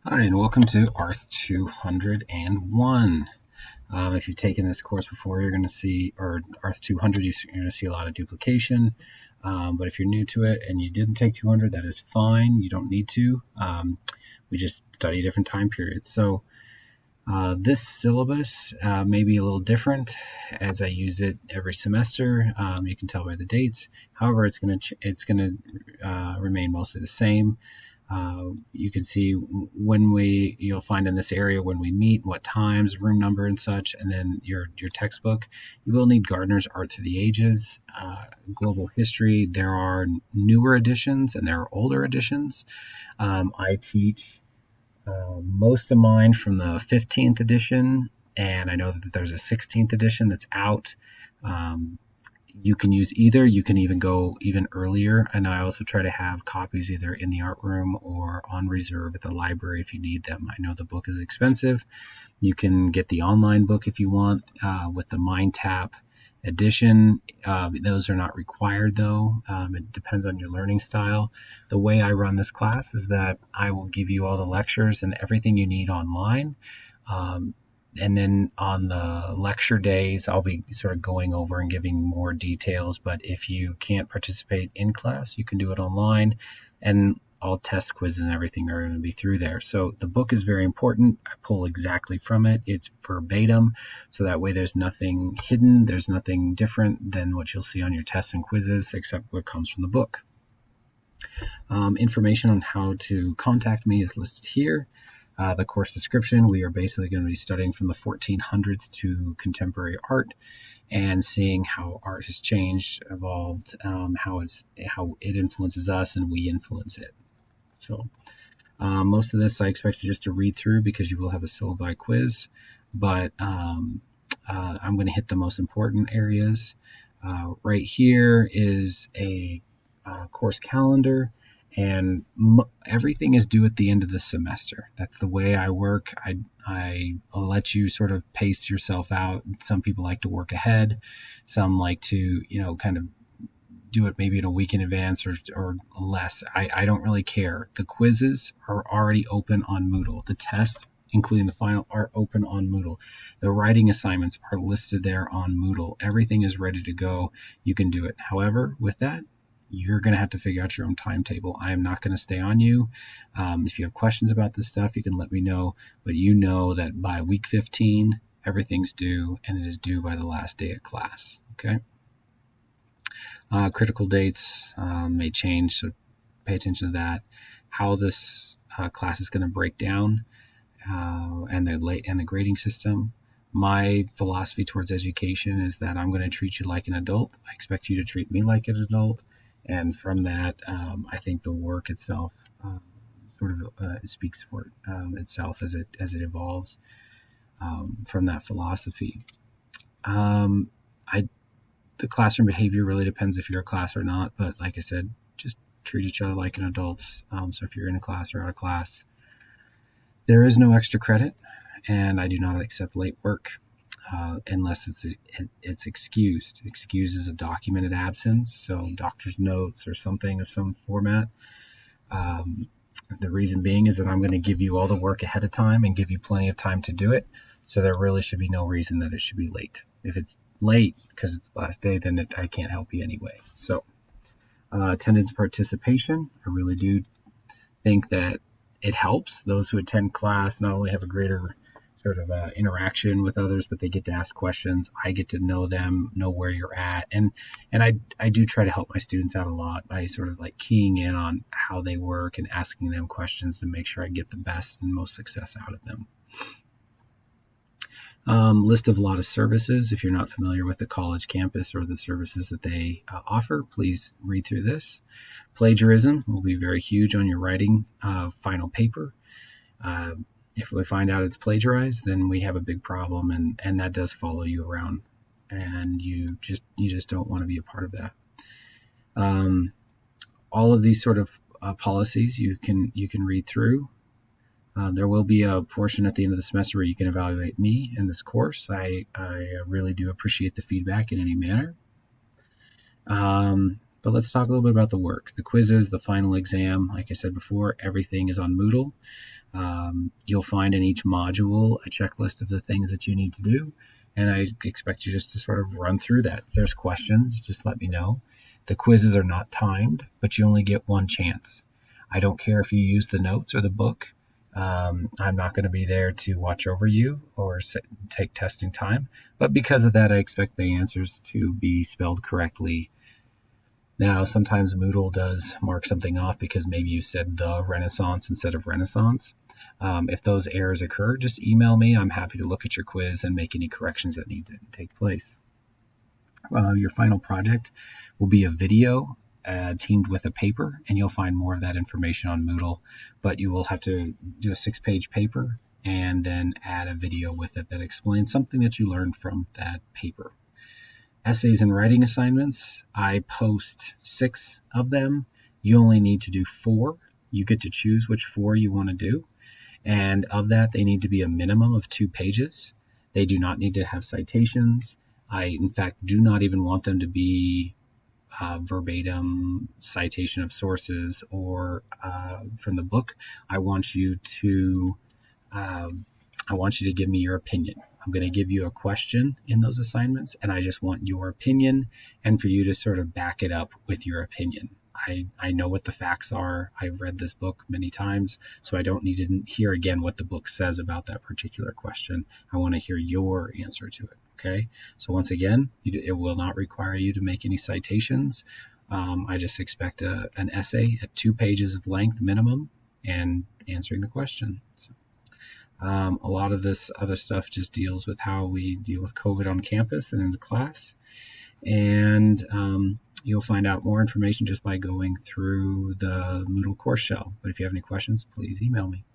Hi, and welcome to ARTH 201. If you've taken this course before, you're going to see, or ARTH 200, you're going to see a lot of duplication. But if you're new to it and you didn't take 200, that is fine. You don't need to. We just study different time periods. So this syllabus may be a little different as I use it every semester. You can tell by the dates. However, it's going to remain mostly the same. You can see you'll find in this area when we meet, what times, room number and such, and then your textbook. You will need Gardner's Art Through the Ages, Global History. There are newer editions and there are older editions. I teach most of mine from the 15th edition, and I know that there's a 16th edition that's out. You can use either. You can even go even earlier, and I also try to have copies either in the art room or on reserve at the library if you need them. I know the book is expensive. You can get the online book if you want with the MindTap edition. Those are not required though. It depends on your learning style. The way I run this class is that I will give you all the lectures and everything you need online. And then on the lecture days, I'll be sort of going over and giving more details. But if you can't participate in class, you can do it online. And all test quizzes and everything are going to be through there. So the book is very important. I pull exactly from it. It's verbatim. So that way there's nothing hidden. There's nothing different than what you'll see on your tests and quizzes, except what comes from the book. Information on how to contact me is listed here. The course description, we are basically going to be studying from the 1400s to contemporary art and seeing how art has changed, evolved, how it influences us and we influence it. So most of this I expect you just to read through because you will have a syllabi quiz, but I'm going to hit the most important areas. Right here is a course calendar. And everything is due at the end of the semester. That's the way I work. I'll let you sort of pace yourself out. Some people like to work ahead. Some like to, kind of do it maybe in a week in advance or less. I don't really care. The quizzes are already open on Moodle. The tests, including the final, are open on Moodle. The writing assignments are listed there on Moodle. Everything is ready to go. You can do it. However, with that, you're going to have to figure out your own timetable. I am not going to stay on you. If you have questions about this stuff, you can let me know. But you know that by week 15, everything's due, and it is due by the last day of class. Okay. Critical dates may change, so pay attention to that. How this class is going to break down, and the grading system. My philosophy towards education is that I'm going to treat you like an adult. I expect you to treat me like an adult. And from that, I think the work itself sort of speaks for itself as it evolves from that philosophy. The classroom behavior really depends if you're a class or not, but like I said, just treat each other like an adults. So if you're in a class or out of class, there is no extra credit, and I do not accept late work. Unless it's excused. Excused is a documented absence, so doctor's notes or something of some format. The reason being is that I'm going to give you all the work ahead of time and give you plenty of time to do it, so there really should be no reason that it should be late. If it's late because it's the last day, then I can't help you anyway. So attendance participation, I really do think that it helps. Those who attend class not only have a greater sort of interaction with others, but they get to ask questions. I get to know them, know where you're at, and I do try to help my students out a lot by sort of like keying in on how they work and asking them questions to make sure I get the best and most success out of them. List of a lot of services. If you're not familiar with the college campus or the services that they offer, please read through this. Plagiarism will be very huge on your writing final paper. If we find out it's plagiarized, then we have a big problem, and that does follow you around, and you just don't want to be a part of that. All of these sort of policies you can read through. There will be a portion at the end of the semester where you can evaluate me in this course. I really do appreciate the feedback in any manner. But let's talk a little bit about the work. The quizzes, the final exam, like I said before, everything is on Moodle. You'll find in each module a checklist of the things that you need to do, and I expect you just to sort of run through that. If there's questions, just let me know. The quizzes are not timed, but you only get one chance. I don't care if you use the notes or the book. I'm not going to be there to watch over you or take testing time, but because of that, I expect the answers to be spelled correctly. Now, sometimes Moodle does mark something off because maybe you said the Renaissance instead of Renaissance. If those errors occur, just email me. I'm happy to look at your quiz and make any corrections that need to take place. Your final project will be a video teamed with a paper, and you'll find more of that information on Moodle, but you will have to do a 6-page paper and then add a video with it that explains something that you learned from that paper. Essays and writing assignments, I post 6 of them. You only need to do 4. You get to choose which 4 you want to do, and of that, they need to be a minimum of 2 pages. They do not need to have citations. I, in fact, do not even want them to be verbatim citation of sources or from the book. I want you to give me your opinion. I'm going to give you a question in those assignments, and I just want your opinion and for you to sort of back it up with your opinion. I know what the facts are. I've read this book many times, so I don't need to hear again what the book says about that particular question. I want to hear your answer to it. Okay, so once again, it will not require you to make any citations. I just expect an essay at 2 pages of length minimum and answering the question. So, a lot of this other stuff just deals with how we deal with COVID on campus and in class. And you'll find out more information just by going through the Moodle course shell. But if you have any questions, please email me.